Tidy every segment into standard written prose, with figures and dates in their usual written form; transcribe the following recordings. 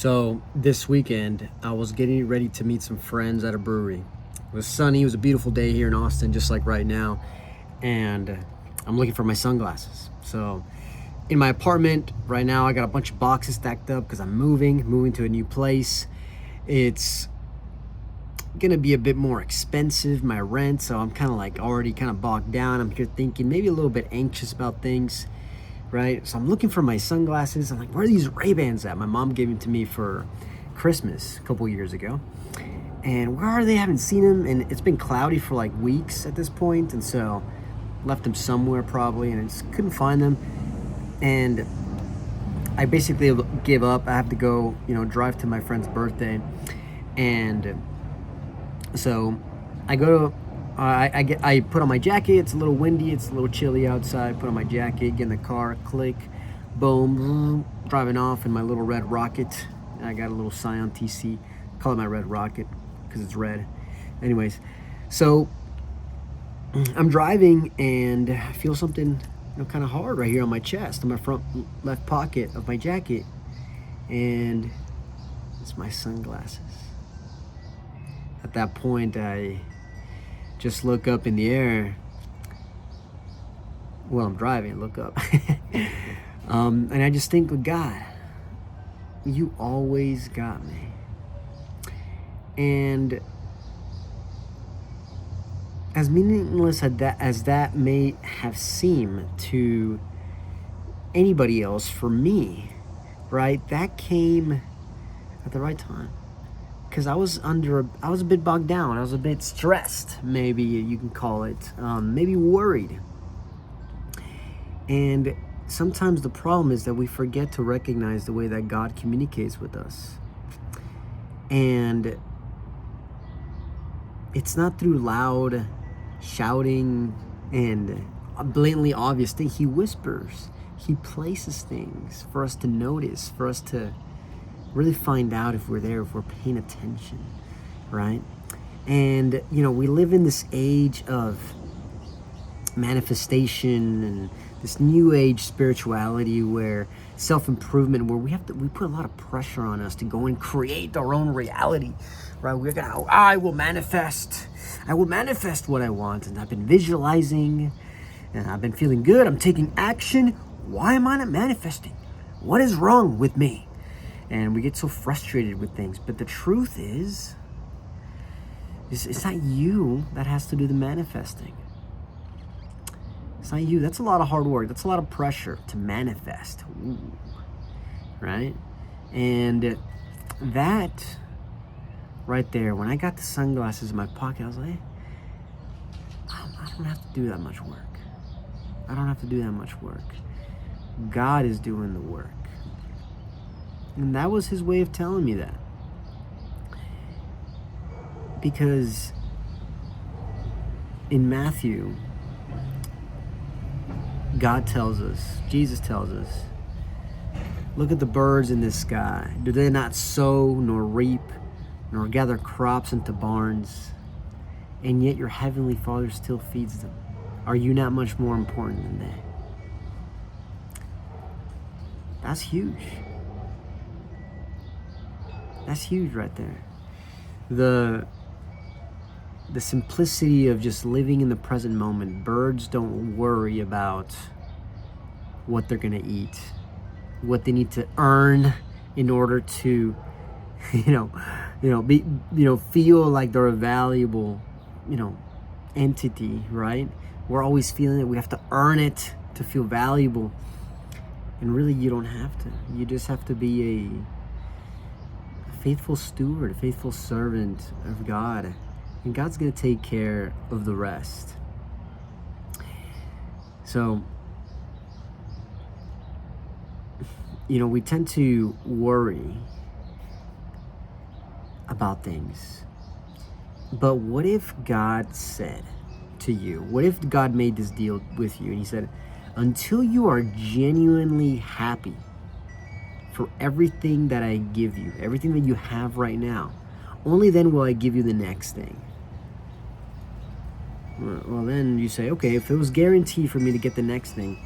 So this weekend, I was getting ready to meet some friends at a brewery. It was sunny. It was a beautiful day here in Austin, just like right now. And I'm looking for my sunglasses. So in my apartment right now, I got a bunch of boxes stacked up because I'm moving to a new place. It's gonna be a bit more expensive, my rent. So I'm kind of like already kind of bogged down. I'm here thinking, maybe a little bit anxious about things. Right? So I'm looking for my sunglasses. I'm like, where are these Ray-Bans at? My mom gave them to me for Christmas a couple years ago. And where are they? I haven't seen them. And it's been cloudy for like weeks at this point. And so left them somewhere probably, and I just couldn't find them. And I basically give up. I have to go, drive to my friend's birthday. And so I go to I put on my jacket. It's a little windy. It's a little chilly outside. Put on my jacket, get in the car, click, boom, driving off in my little red Rocket. I got a little Scion TC. Call it my red Rocket because it's red. Anyways, so I'm driving and I feel something, kind of hard right here on my chest, in my front left pocket of my jacket, and it's my sunglasses. At that point, I just look up in the air. Well, I'm driving, look up. And I just think, God, you always got me. And as meaningless as that may have seemed to anybody else, for me, right, that came at the right time. Because I was a bit bogged down. I was a bit stressed, maybe you can call it, maybe worried. And sometimes the problem is that we forget to recognize the way that God communicates with us. And it's not through loud shouting and blatantly obvious things. He whispers. He places things for us to notice, for us to really find out if we're there, if we're paying attention, right? And, we live in this age of manifestation and this new age spirituality where self-improvement, where we put a lot of pressure on us to go and create our own reality, right? I will manifest what I want. And I've been visualizing and I've been feeling good. I'm taking action. Why am I not manifesting? What is wrong with me? And we get so frustrated with things. But the truth is, it's not you that has to do the manifesting. It's not you. That's a lot of hard work. That's a lot of pressure to manifest. Ooh. Right? And that right there, when I got the sunglasses in my pocket, I was like, I don't have to do that much work. I don't have to do that much work. God is doing the work. And that was his way of telling me that. Because in Matthew, God tells us, Jesus tells us, look at the birds in the sky. Do they not sow, nor reap, nor gather crops into barns? And yet your heavenly Father still feeds them. Are you not much more important than they? That's huge. That's huge right there. The simplicity of just living in the present moment. Birds don't worry about what they're gonna eat, what they need to earn in order to, feel like they're a valuable, entity, right? We're always feeling that we have to earn it to feel valuable. And really, you don't have to. You just have to be a faithful steward, a faithful servant of God. And God's going to take care of the rest. So, we tend to worry about things. But what if God said to you, what if God made this deal with you and he said, until you are genuinely happy for everything that I give you, everything that you have right now, only then will I give you the next thing. Well, then you say, okay, if it was guaranteed for me to get the next thing,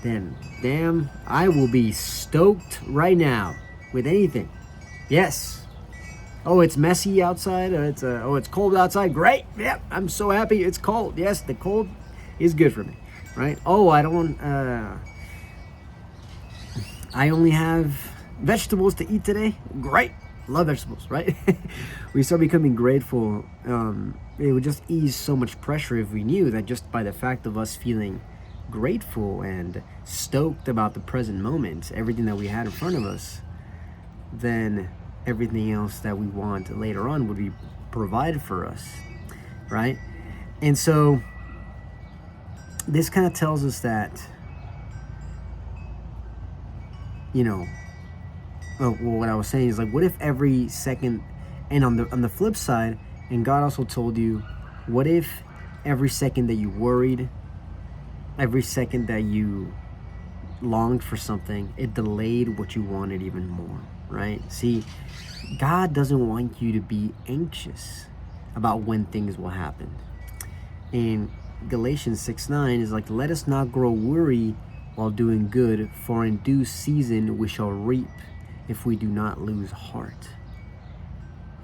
then damn, I will be stoked right now with anything. Yes. Oh, it's messy outside. It's cold outside. Great. Yep. I'm so happy it's cold. Yes, the cold is good for me, right? Oh, I only have vegetables to eat today. Great. Love vegetables, right? We start becoming grateful. It would just ease so much pressure if we knew that just by the fact of us feeling grateful and stoked about the present moment, everything that we had in front of us, then everything else that we want later on would be provided for us, right? And so this kind of tells us that, what I was saying is like, what if every second, and on the flip side, and God also told you, what if every second that you worried, every second that you longed for something, it delayed what you wanted even more, right? See, God doesn't want you to be anxious about when things will happen. In Galatians 6:9 is like, let us not grow weary while doing good, for in due season we shall reap if we do not lose heart.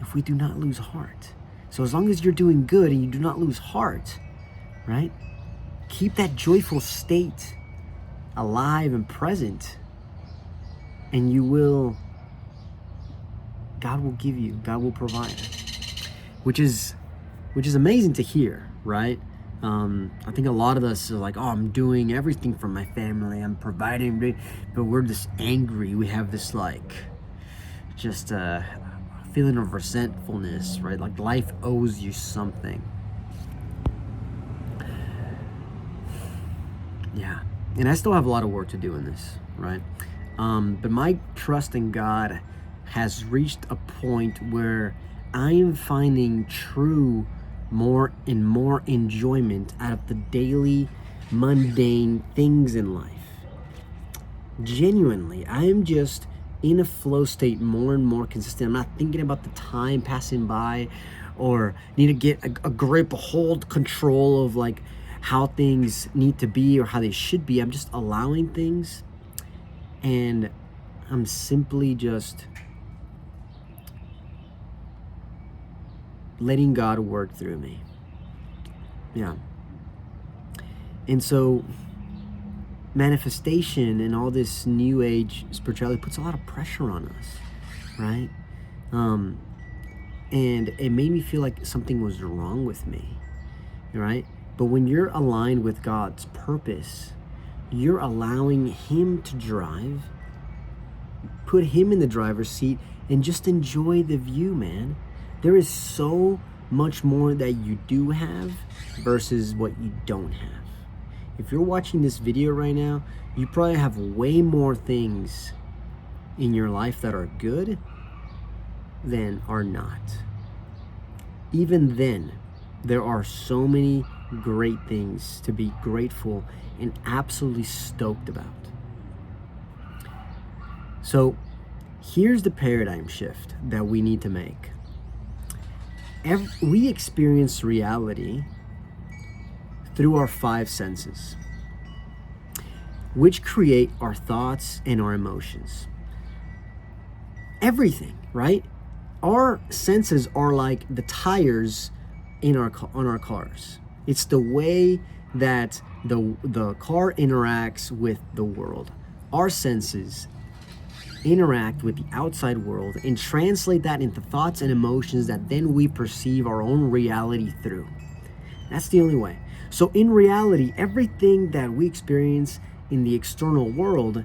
If we do not lose heart. So as long as you're doing good and you do not lose heart, right? Keep that joyful state alive and present, and God will provide, which is amazing to hear, right? I think a lot of us are like, oh, I'm doing everything for my family, I'm providing, but we're just angry. We have this just feeling of resentfulness, right? Like life owes you something. Yeah, and I still have a lot of work to do in this, right? But my trust in God has reached a point where I am finding more and more enjoyment out of the daily mundane things in life. Genuinely, I am just in a flow state more and more consistent. I'm not thinking about the time passing by or need to get a grip, a hold, control of like how things need to be or how they should be. I'm just allowing things, and I'm simply just letting God work through me. Yeah. And so manifestation and all this new age spirituality puts a lot of pressure on us, right? And it made me feel like something was wrong with me, right? But when you're aligned with God's purpose, you're allowing Him to drive, put Him in the driver's seat, and just enjoy the view, man. There is so much more that you do have versus what you don't have. If you're watching this video right now, you probably have way more things in your life that are good than are not. Even then, there are so many great things to be grateful and absolutely stoked about. So here's the paradigm shift that we need to make. We experience reality through our five senses, which create our thoughts and our emotions. Everything, right? Our senses are like the tires on our cars. It's the way that the car interacts with the world. Our senses interact with the outside world and translate that into thoughts and emotions that then we perceive our own reality through. That's the only way. So in reality, everything that we experience in the external world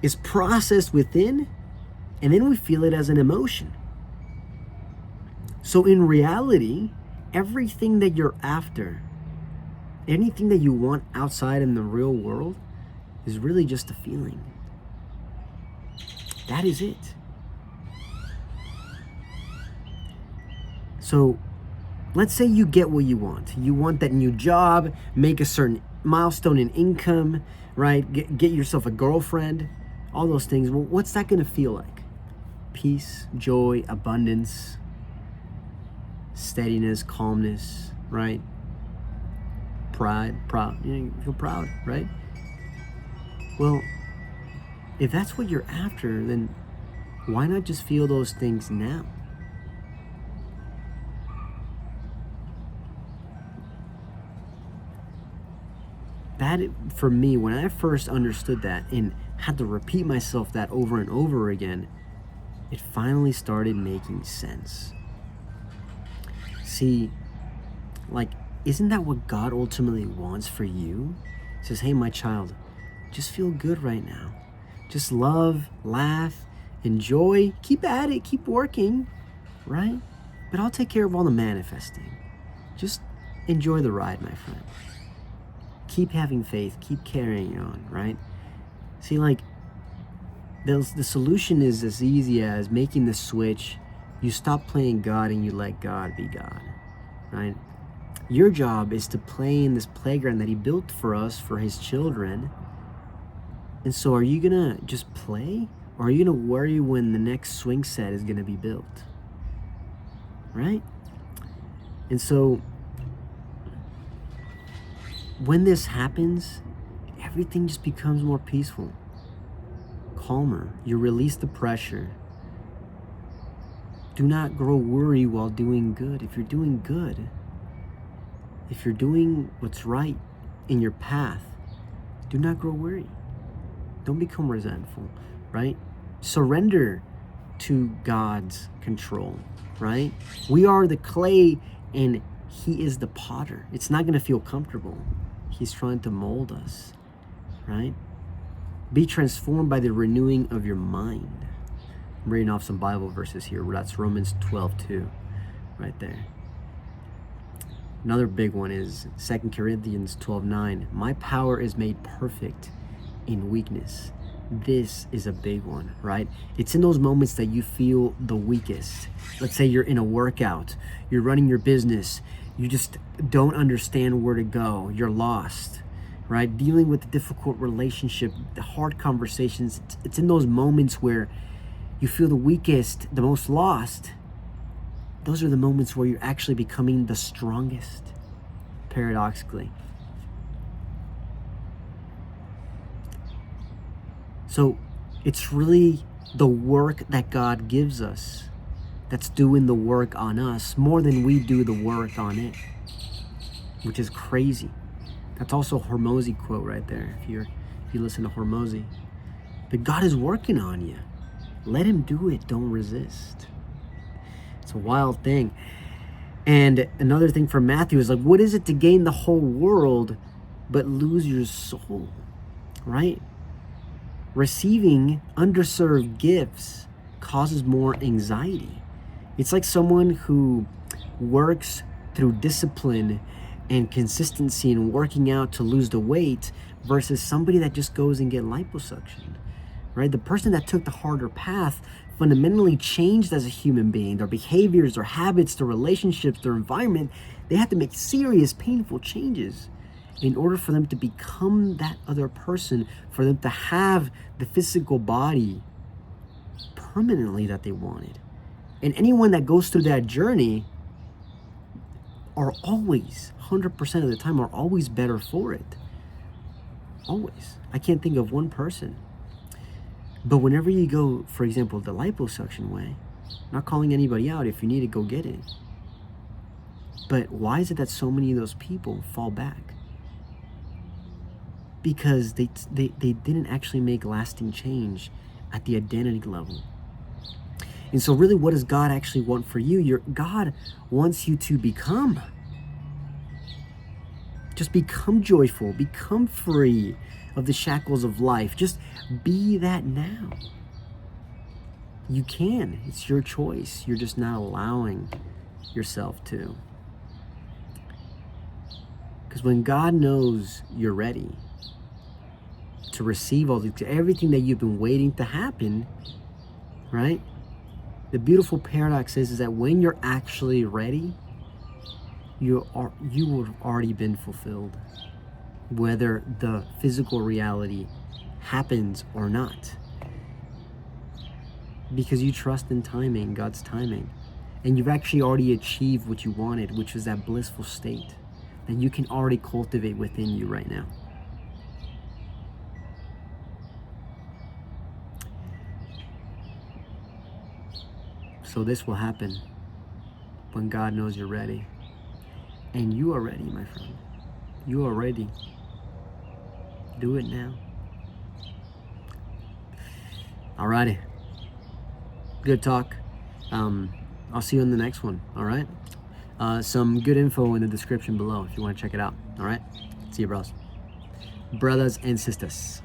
is processed within, and then we feel it as an emotion. So in reality, everything that you're after, anything that you want outside in the real world, is really just a feeling. That is it. So let's say you get what you want. You want that new job, make a certain milestone in income, right? Get yourself a girlfriend, all those things. Well, what's that going to feel like? Peace, joy, abundance, steadiness, calmness, right? Proud. You feel proud, right? Well, if that's what you're after, then Why not just feel those things now? That, for me, when I first understood that and had to repeat myself that over and over again, it finally started making sense. See, like, isn't that what God ultimately wants for you? He says, hey, my child, just feel good right now. Just love, laugh, enjoy, keep at it, keep working, right? But I'll take care of all the manifesting. Just enjoy the ride, my friend. Keep having faith, keep carrying on, right? See, like, the solution is as easy as making the switch. You stop playing God and you let God be God, right? Your job is to play in this playground that he built for us, for his children. And so are you gonna just play? Or are you gonna worry when the next swing set is gonna be built? Right? And so when this happens, everything just becomes more peaceful, calmer. You release the pressure. Do not grow worry while doing good. If you're doing good, if you're doing what's right in your path, do not grow weary. Don't become resentful, right? Surrender to God's control, right? We are the clay and he is the potter. It's not going to feel comfortable. He's trying to mold us, right? Be transformed by the renewing of your mind. I'm reading off some Bible verses here. That's Romans 12:2, right there. Another big one is 2 Corinthians 12:9. My power is made perfect in weakness. This is a big one, right? It's in those moments that you feel the weakest. Let's say you're in a workout, you're running your business, you just don't understand where to go, you're lost, right? Dealing with a difficult relationship, the hard conversations. It's in those moments where you feel the weakest, the most lost. Those are the moments where you're actually becoming the strongest, paradoxically. So it's really the work that God gives us that's doing the work on us more than we do the work on it, which is crazy. That's also a Hormozy quote right there, if you listen to Hormozy. But God is working on you. Let him do it. Don't resist. It's a wild thing. And another thing from Matthew is like, what is it to gain the whole world but lose your soul, right? Receiving underserved gifts causes more anxiety. It's like someone who works through discipline and consistency and working out to lose the weight versus somebody that just goes and get liposuction, right? The person that took the harder path fundamentally changed as a human being. Their behaviors, their habits, their relationships, their environment, they had to make serious, painful changes in order for them to become that other person, for them to have the physical body permanently that they wanted. And anyone that goes through that journey are always, 100% of the time, are always better for it. Always. I can't think of one person. But whenever you go, for example, the liposuction way, not calling anybody out, if you need to go get it. But why is it that so many of those people fall back? Because they didn't actually make lasting change at the identity level. And so really, what does God actually want for you? God wants you to become. Just become joyful, become free of the shackles of life. Just be that now. You can. It's your choice. You're just not allowing yourself to. Because when God knows you're ready to receive everything that you've been waiting to happen, right? The beautiful paradox is that when you're actually ready, you would have already been fulfilled, whether the physical reality happens or not, because you trust in timing, God's timing, and you've actually already achieved what you wanted, which is that blissful state that you can already cultivate within you right now. So this will happen when God knows you're ready. And you are ready, my friend. You are ready. Do it now. Alrighty. Good talk. I'll see you in the next one. All right. Some good info in the description below if you want to check it out. All right. See you, bros. Brothers and sisters.